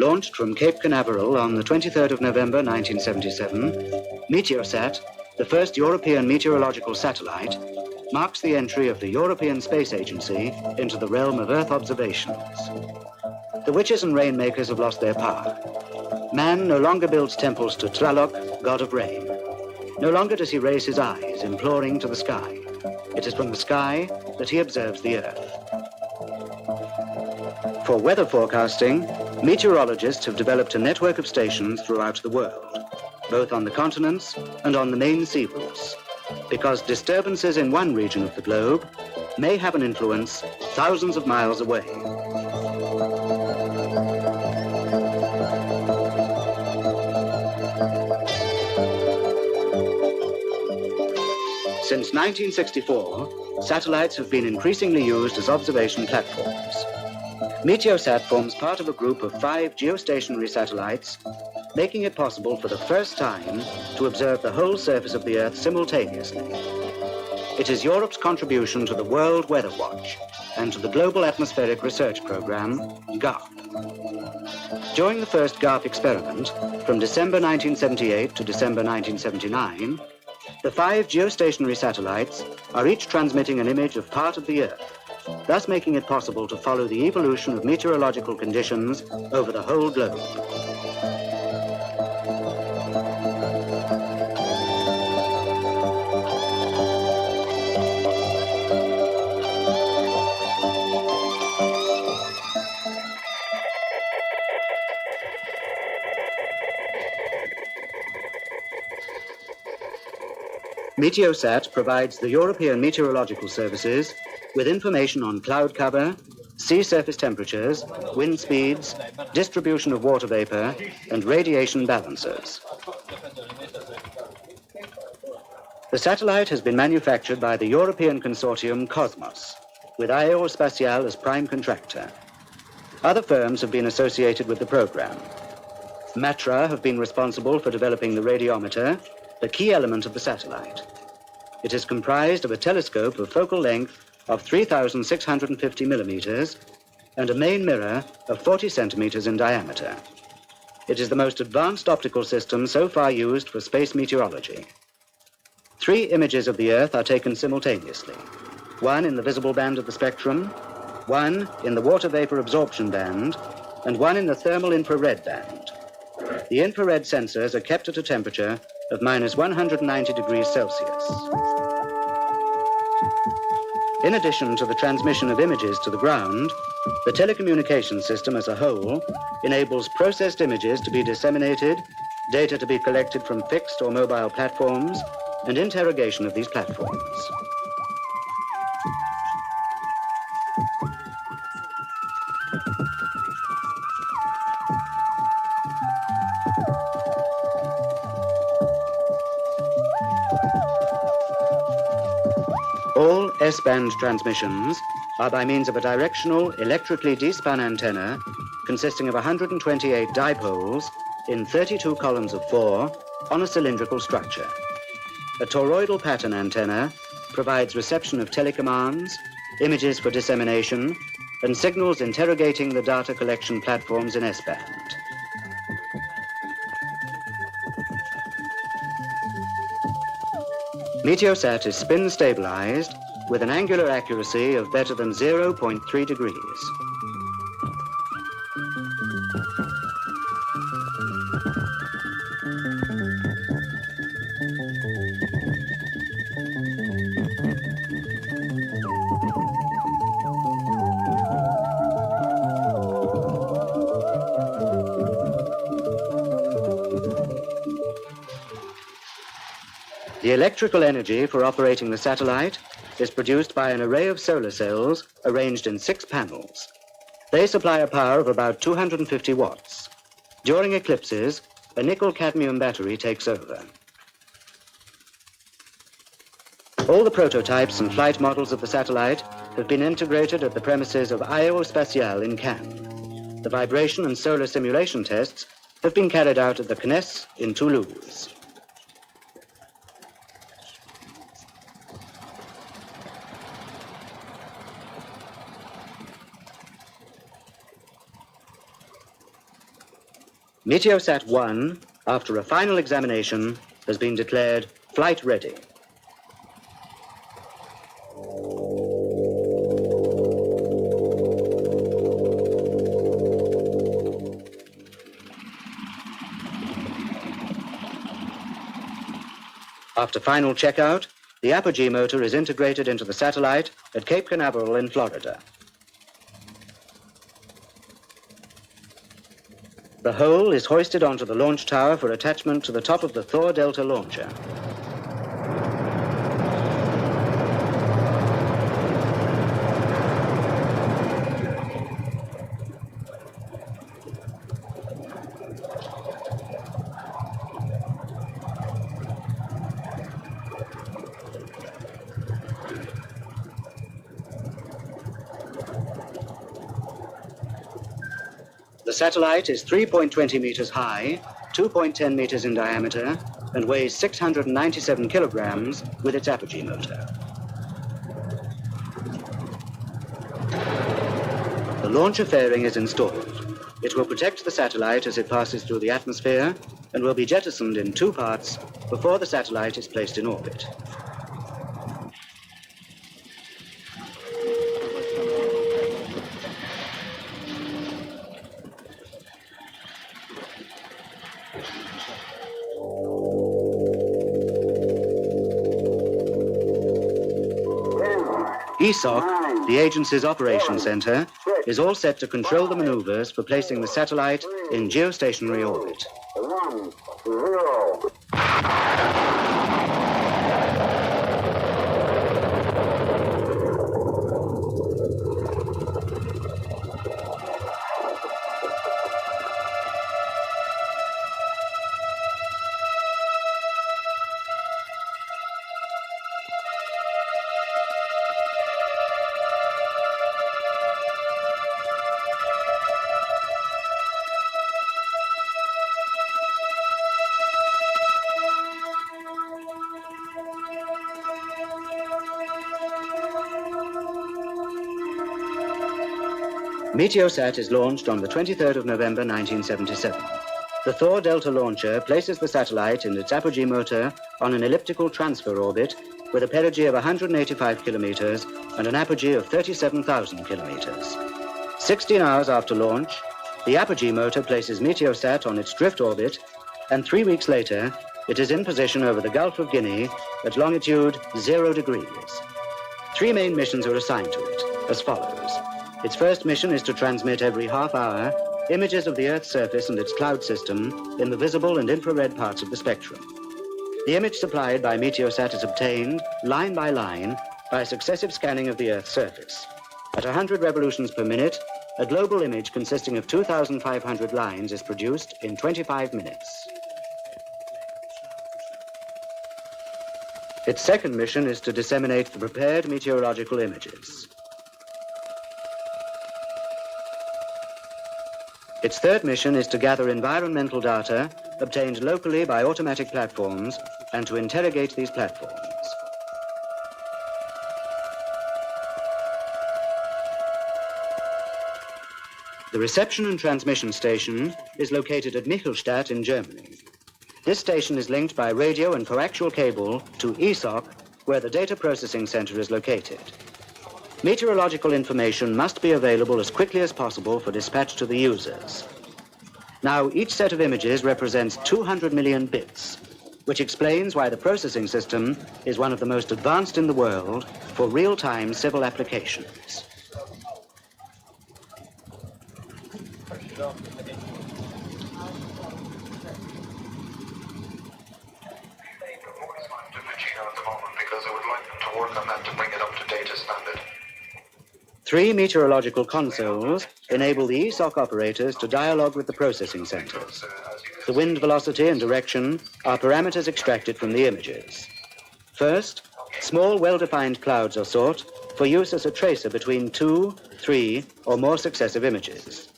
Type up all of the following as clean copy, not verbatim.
Launched from Cape Canaveral on the 23rd of November 1977, Meteosat, the first European meteorological satellite, marks the entry of the European Space Agency into the realm of Earth observations. The witches and rainmakers have lost their power. Man no longer builds temples to Tlaloc, god of rain. No longer does he raise his eyes, imploring to the sky. It is from the sky that he observes the Earth. For weather forecasting, meteorologists have developed a network of stations throughout the world, both on the continents and on the main sea routes, because disturbances in one region of the globe may have an influence thousands of miles away. Since 1964, satellites have been increasingly used as observation platforms. Meteosat forms part of a group of 5 geostationary satellites, making it possible for the first time to observe the whole surface of the Earth simultaneously. It is Europe's contribution to the World Weather Watch and to the Global Atmospheric Research Program, GARP. During the first GARP experiment, from December 1978 to December 1979, the 5 geostationary satellites are each transmitting an image of part of the Earth, thus making it possible to follow the evolution of meteorological conditions over the whole globe. Meteosat provides the European Meteorological Services with information on cloud cover, sea surface temperatures, wind speeds, distribution of water vapor, and radiation balancers. The satellite has been manufactured by the European consortium Cosmos, with Aerospatiale as prime contractor. Other firms have been associated with the program. Matra have been responsible for developing the radiometer, the key element of the satellite. It is comprised of a telescope of focal length of 3,650 millimeters and a main mirror of 40 centimeters in diameter. It is the most advanced optical system so far used for space meteorology. 3 images of the Earth are taken simultaneously, one in the visible band of the spectrum, one in the water vapor absorption band, and one in the thermal infrared band. The infrared sensors are kept at a temperature of minus 190 degrees Celsius. In addition to the transmission of images to the ground, the telecommunications system as a whole enables processed images to be disseminated, data to be collected from fixed or mobile platforms, and interrogation of these platforms. All S-band transmissions are by means of a directional electrically D-span antenna consisting of 128 dipoles in 32 columns of 4 on a cylindrical structure. A toroidal pattern antenna provides reception of telecommands, images for dissemination, and signals interrogating the data collection platforms in S-band. Meteosat is spin-stabilized with an angular accuracy of better than 0.3 degrees. The electrical energy for operating the satellite is produced by an array of solar cells arranged in 6 panels. They supply a power of about 250 watts. During eclipses, a nickel-cadmium battery takes over. All the prototypes and flight models of the satellite have been integrated at the premises of Aerospatiale in Cannes. The vibration and solar simulation tests have been carried out at the CNES in Toulouse. Meteosat 1, after a final examination, has been declared flight ready. After final checkout, the apogee motor is integrated into the satellite at Cape Canaveral in Florida. The whole is hoisted onto the launch tower for attachment to the top of the Thor Delta launcher. The satellite is 3.20 meters high, 2.10 meters in diameter, and weighs 697 kilograms with its apogee motor. The launcher fairing is installed. It will protect the satellite as it passes through the atmosphere and will be jettisoned in two parts before the satellite is placed in orbit. ESOC, the agency's operations center, is all set to control the maneuvers for placing the satellite in geostationary orbit. 1, 0. Meteosat is launched on the 23rd of November 1977. The Thor Delta launcher places the satellite and its apogee motor on an elliptical transfer orbit with a perigee of 185 kilometers and an apogee of 37,000 kilometers. 16 hours after launch, the apogee motor places Meteosat on its drift orbit, and 3 weeks later, it is in position over the Gulf of Guinea at longitude 0 degrees. 3 main missions are assigned to it, as follows. Its first mission is to transmit every half hour images of the Earth's surface and its cloud system in the visible and infrared parts of the spectrum. The image supplied by Meteosat is obtained, line by line, by successive scanning of the Earth's surface. At 100 revolutions per minute, a global image consisting of 2,500 lines is produced in 25 minutes. Its second mission is to disseminate the prepared meteorological images. Its third mission is to gather environmental data obtained locally by automatic platforms and to interrogate these platforms. The reception and transmission station is located at Michelstadt in Germany. This station is linked by radio and coaxial cable to ESOC, where the data processing center is located. Meteorological information must be available as quickly as possible for dispatch to the users. Now, each set of images represents 200 million bits, which explains why the processing system is one of the most advanced in the world for real-time civil applications. Because I would like them to work on that to bring it up to data standard. 3 meteorological consoles enable the ESOC operators to dialogue with the processing centers. The wind velocity and direction are parameters extracted from the images. First, small, well-defined clouds are sought for use as a tracer between 2, 3, or more successive images.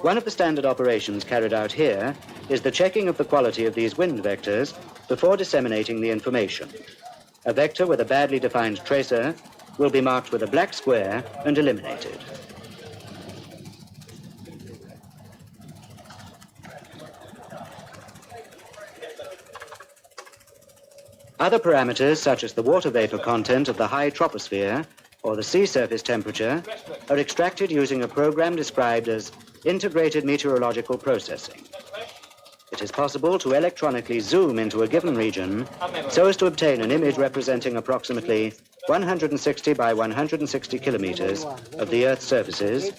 One of the standard operations carried out here is the checking of the quality of these wind vectors before disseminating the information. A vector with a badly defined tracer will be marked with a black square and eliminated. Other parameters, such as the water vapor content of the high troposphere or the sea surface temperature, are extracted using a program described as integrated meteorological processing. It is possible to electronically zoom into a given region so as to obtain an image representing approximately 160 by 160 kilometers of the Earth's surfaces,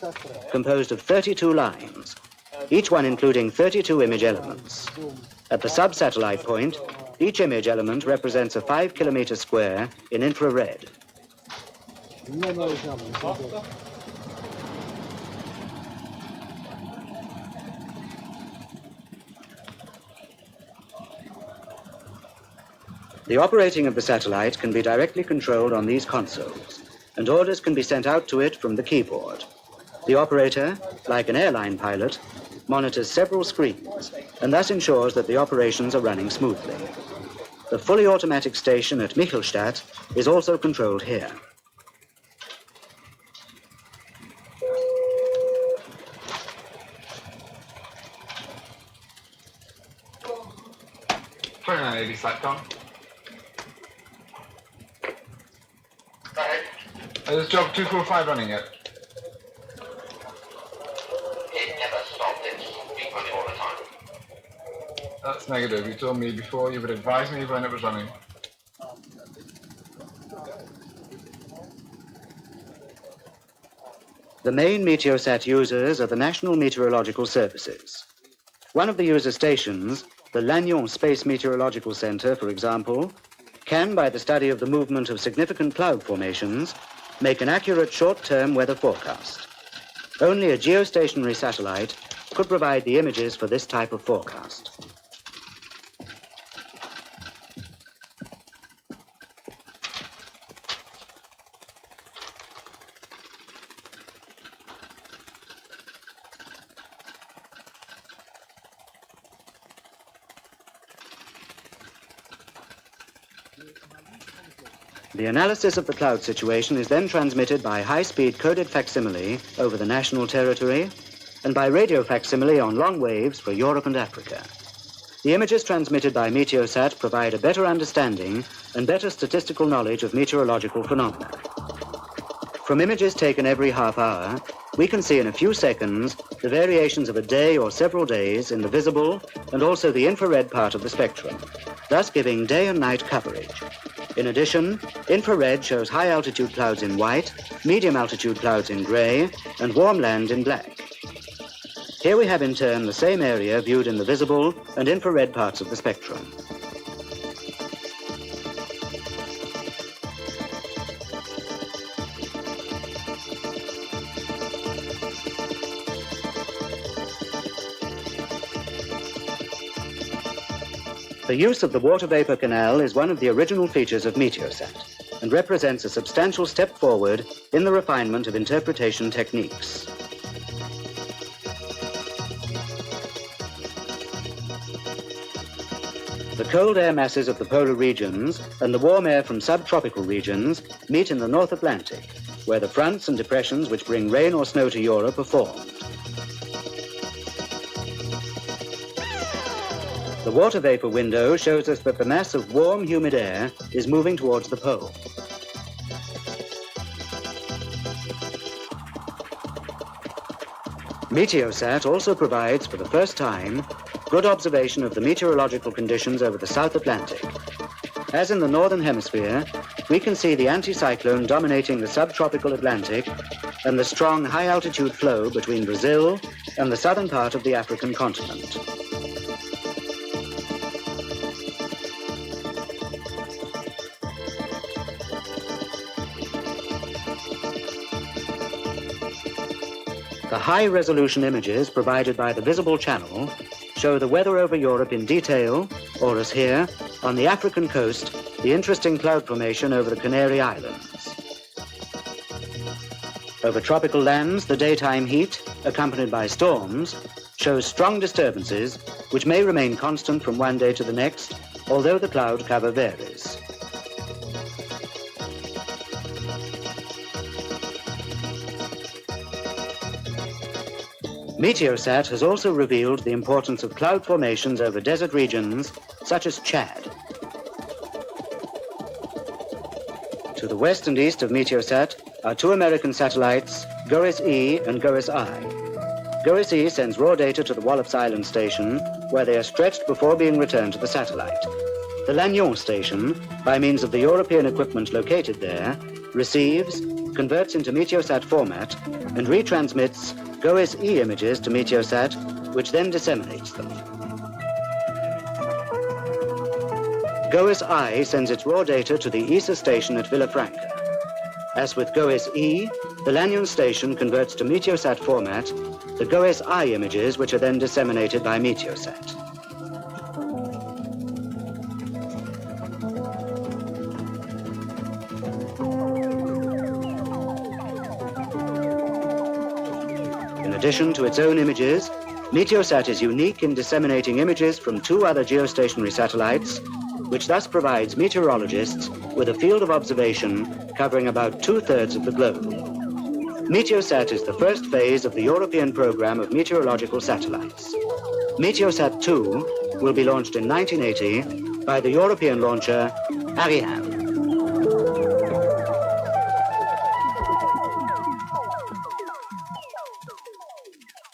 composed of 32 lines, each one including 32 image elements. At the sub-satellite point, each image element represents a 5-kilometer square in infrared. The operating of the satellite can be directly controlled on these consoles, and orders can be sent out to it from the keyboard. The operator, like an airline pilot, monitors several screens and thus ensures that the operations are running smoothly. The fully automatic station at Meteosat is also controlled here. Turn on AD Satcom. Is job 245 running yet? It never stopped. It's been running all the time. That's negative. You told me before you would advise me when it was running. The main Meteosat users are the National Meteorological Services. One of the user stations, the Lannion Space Meteorological Center, for example, can, by the study of the movement of significant cloud formations, make an accurate short-term weather forecast. Only a geostationary satellite could provide the images for this type of forecast. The analysis of the cloud situation is then transmitted by high-speed coded facsimile over the national territory and by radio facsimile on long waves for Europe and Africa. The images transmitted by Meteosat provide a better understanding and better statistical knowledge of meteorological phenomena. From images taken every half hour, we can see in a few seconds the variations of a day or several days in the visible and also the infrared part of the spectrum, thus giving day and night coverage. In addition, infrared shows high-altitude clouds in white, medium-altitude clouds in gray, and warm land in black. Here we have in turn the same area viewed in the visible and infrared parts of the spectrum. The use of the water vapor canal is one of the original features of Meteosat and represents a substantial step forward in the refinement of interpretation techniques. The cold air masses of the polar regions and the warm air from subtropical regions meet in the North Atlantic, where the fronts and depressions which bring rain or snow to Europe are formed. The water vapor window shows us that the mass of warm, humid air is moving towards the pole. Meteosat also provides, for the first time, good observation of the meteorological conditions over the South Atlantic. As in the Northern Hemisphere, we can see the anticyclone dominating the subtropical Atlantic and the strong high-altitude flow between Brazil and the southern part of the African continent. The high-resolution images provided by the visible channel show the weather over Europe in detail, or as here, on the African coast, the interesting cloud formation over the Canary Islands. Over tropical lands, the daytime heat, accompanied by storms, shows strong disturbances which may remain constant from one day to the next, although the cloud cover varies. Meteosat has also revealed the importance of cloud formations over desert regions such as Chad. To the west and east of Meteosat are two American satellites, GOES-E and GOES-I. GOES-E sends raw data to the Wallops Island station, where they are stretched before being returned to the satellite. The Lannion station, by means of the European equipment located there, receives, converts into Meteosat format, and retransmits GOES-E images to Meteosat, which then disseminates them. GOES-I sends its raw data to the ESA station at Villafranca. As with GOES-E, the Lannion station converts to Meteosat format the GOES-I images, which are then disseminated by Meteosat. In addition to its own images, Meteosat is unique in disseminating images from two other geostationary satellites, which thus provides meteorologists with a field of observation covering about 2/3 of the globe. Meteosat is the first phase of the European program of meteorological satellites. Meteosat 2 will be launched in 1980 by the European launcher Ariane.